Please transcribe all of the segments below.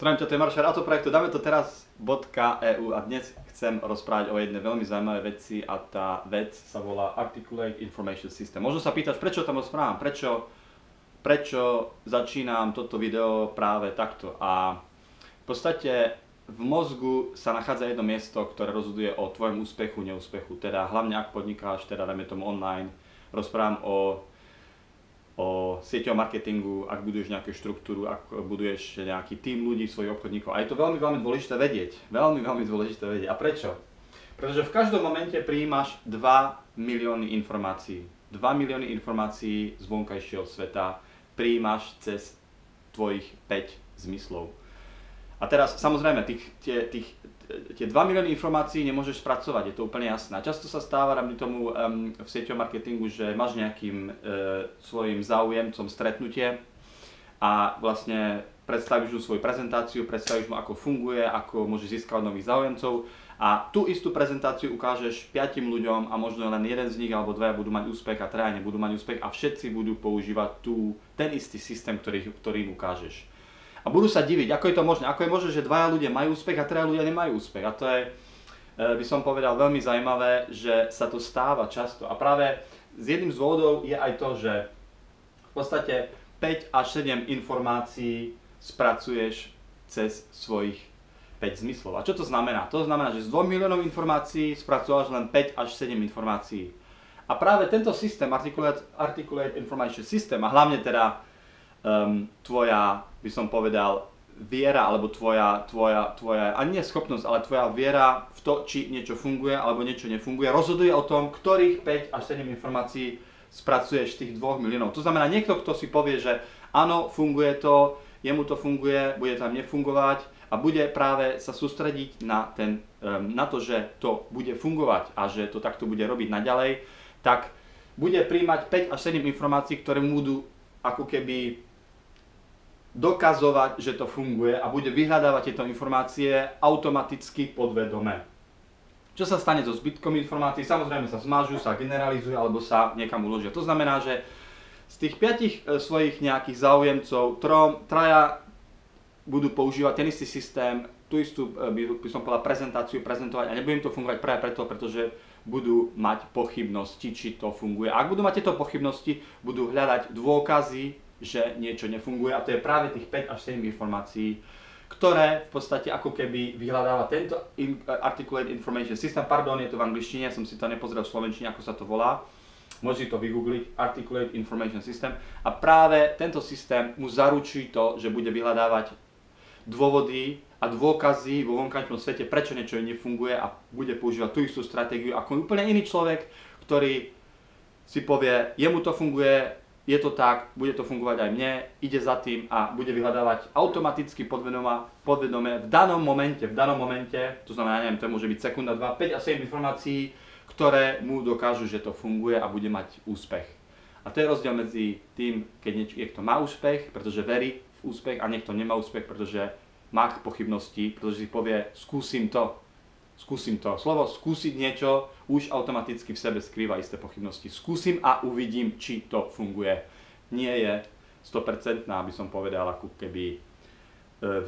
Zdravím ťa, to je Maroš Autoprojektu, dáme to teraz.eu a dnes chcem rozprávať o jednej veľmi zaujímavej veci a tá vec sa volá Articulate Information System. Možno sa pýtaš, prečo tam rozprávam, prečo začínam toto video práve takto. A v podstate v mozgu sa nachádza jedno miesto, ktoré rozhoduje o tvojom úspechu, neúspechu. Teda hlavne ak podnikáš, teda dajme tomu online, rozprávam o sieťovom marketingu, ak buduješ nejakú štruktúru, ak buduješ nejaký tím ľudí, svojich obchodníkov. A je to veľmi, veľmi dôležité vedieť. Veľmi, veľmi dôležité vedieť. A prečo? Pretože v každom momente prijímaš 2 milióny informácií. 2 milióny informácií z vonkajšieho sveta prijímaš cez tvojich 5 zmyslov. A teraz, samozrejme, tie 2 milióny informácií nemôžeš spracovať, je to úplne jasné. Často sa stáva tomu v sieťovom marketingu, že máš nejakým svojim záujemcom stretnutie a vlastne predstavíš mu svoju prezentáciu, predstavíš mu, ako funguje, ako môžeš získať nových záujemcov a tú istú prezentáciu ukážeš 5 ľuďom a možno len jeden z nich alebo dvaja budú mať úspech a traja nebudú mať úspech a všetci budú používať ten istý systém, ktorý im ukážeš. A budú sa diviť, ako je to možné. Ako je možné, že dvaja ľudia majú úspech a traja ľudia nemajú úspech. A to je, by som povedal, veľmi zaujímavé, že sa to stáva často. A práve z jedným z dôvodov je aj to, že v podstate 5 až 7 informácií spracuješ cez svojich 5 zmyslov. A čo to znamená? To znamená, že z 2 miliónov informácií spracováš len 5 až 7 informácií. A práve tento systém, Articulate Information System, a hlavne teda tvoja, by som povedal, viera, alebo tvoja, ani nie schopnosť, ale tvoja viera v to, či niečo funguje, alebo niečo nefunguje, rozhoduje o tom, ktorých 5 až 7 informácií spracuješ z tých 2 miliónov. To znamená, niekto, kto si povie, že áno, funguje to, jemu to funguje, bude tam nefungovať a bude práve sa sústrediť na to, že to bude fungovať a že to takto bude robiť naďalej, tak bude príjmať 5 až 7 informácií, ktoré mu budú ako keby dokazovať, že to funguje a bude vyhľadávať tieto informácie automaticky podvedome. Čo sa stane so zbytkom informácií? Samozrejme sa zmažú, sa generalizujú alebo sa niekam uložia. To znamená, že z tých 5 svojich nejakých záujemcov, traja budú používať ten istý systém, tú istú, by som povedal, prezentáciu prezentovať a nebude im to fungovať práve preto, pretože budú mať pochybnosti, či to funguje. A ak budú mať tieto pochybnosti, budú hľadať dôkazy, že niečo nefunguje a to je práve tých 5 až 7 informácií, ktoré v podstate ako keby vyhľadáva tento Articulate Information System, pardon, je to v angličtine, som si to nepozrel v slovenčine, ako sa to volá, môžete to vygoogliť, Articulate Information System a práve tento systém mu zaručí to, že bude vyhľadávať dôvody a dôkazy vo vonkajšom svete, prečo niečo nefunguje a bude používať tú istú stratégiu ako úplne iný človek, ktorý si povie, jemu to funguje, je to tak, bude to fungovať aj mne, ide za tým a bude vyhľadávať automaticky podvedome v danom momente, to znamená, neviem, to môže byť sekunda, 2, 5 a 7 informácií, ktoré mu dokážu, že to funguje a bude mať úspech. A to je rozdiel medzi tým, keď niekto má úspech, pretože verí v úspech a niekto nemá úspech, pretože má pochybnosti, pretože si povie, skúsim to. Slovo skúsiť niečo už automaticky v sebe skrýva isté pochybnosti. Skúsim a uvidím, či to funguje. Nie je 100%, aby som povedal, ako keby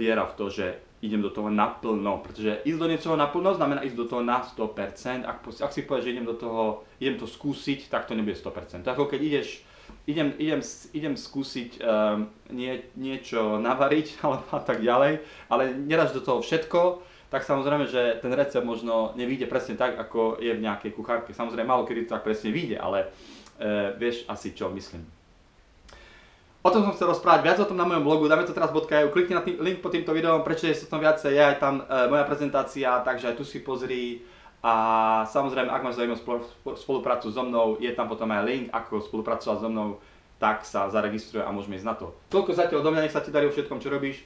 viera v to, že idem do toho naplno. Pretože ísť do niečoho naplno znamená ísť do toho na 100%. Ak si povieš, že idem to skúsiť, tak to nebude 100%. To ako keď idem skúsiť niečo navariť a tak ďalej, ale nedáš do toho všetko, tak samozrejme, že ten recept možno nevyjde presne tak, ako je v nejakej kuchárke. Samozrejme, málo kedy to tak presne vyjde, ale vieš asi, čo myslím. O tom som chcel rozprávať viac o tom na mojom blogu, dáme to teraz.eu, klikni na link pod týmto videom, prečo je sa tom viacej, je aj tam moja prezentácia, takže aj tu si pozri. A samozrejme, ak máš zaujímavú spoluprácu so mnou, je tam potom aj link, ako spolupracovať so mnou, tak sa zaregistruje a môžeme ísť na to. Toľko zatiaľ do mňa, nech sa ti darí vo všetkom, čo robíš.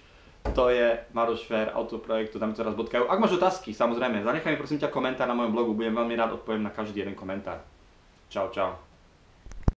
To je Maroš Autoprojektu, dáme to teraz.eu. Ak máš otázky, samozrejme, zanechaj mi prosím ťa komentár na mojom blogu, budem veľmi rád odpoviem na každý jeden komentár. Čau, čau.